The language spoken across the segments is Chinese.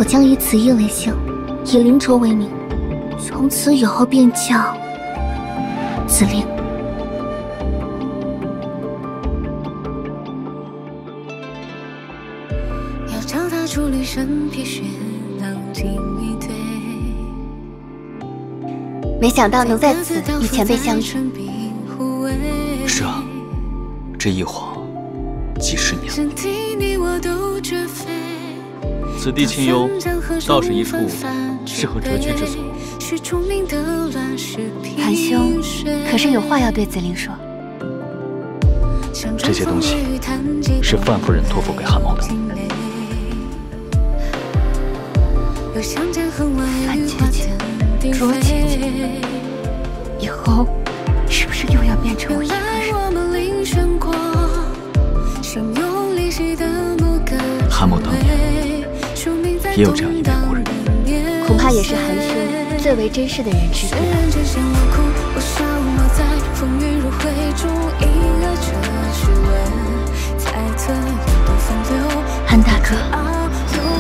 我将以此一为姓，以林卓为名，从此以后便叫子玲。要教他处理身披雪，冷静以对。没想到能在此与前辈相遇。是啊，这一晃几十年。此地清幽，倒是一处适合谪居之所。韩兄，可是有话要对子玲说？这些东西是范夫人托付给韩某的。范姐姐，卓姐姐，以后是不是又要变成我一个人？韩某当年也有这样一位故人，恐怕也是韩兄最为珍视的人之一了。韩大哥，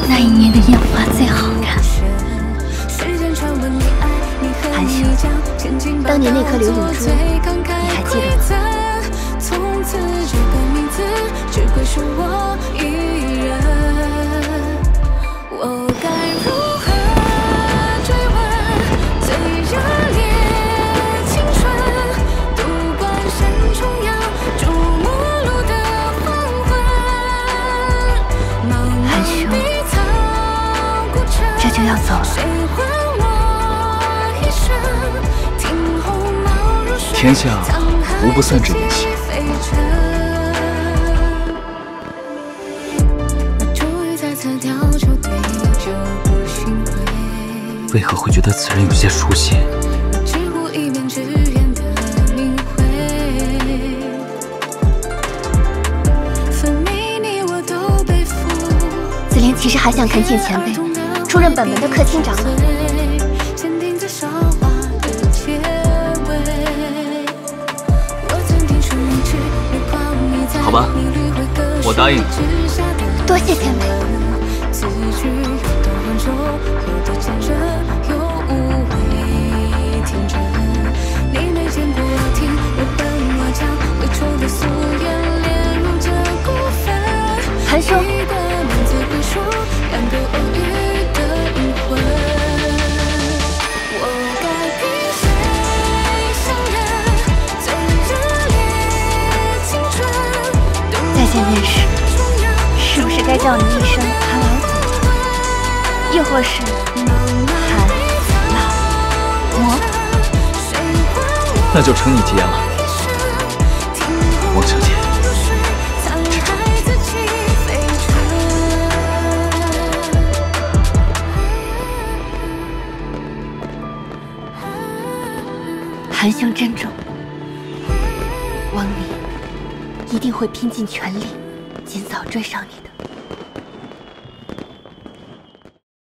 那一年的烟花最好看。韩兄，当年那颗流影珠，你还记得吗？韩兄，这就要走了。天下无不散之筵席。为何会觉得此人有些熟悉？子玲其实还想恳请前辈出任本门的客卿长老。好吧，我答应你。多谢前辈。韩兄，再见面时，是不是该叫你一声韩老祖，又或是韩老魔？那就承你吉言了，王小姐。韩兄珍重，王离一定会拼尽全力，尽早追上你的。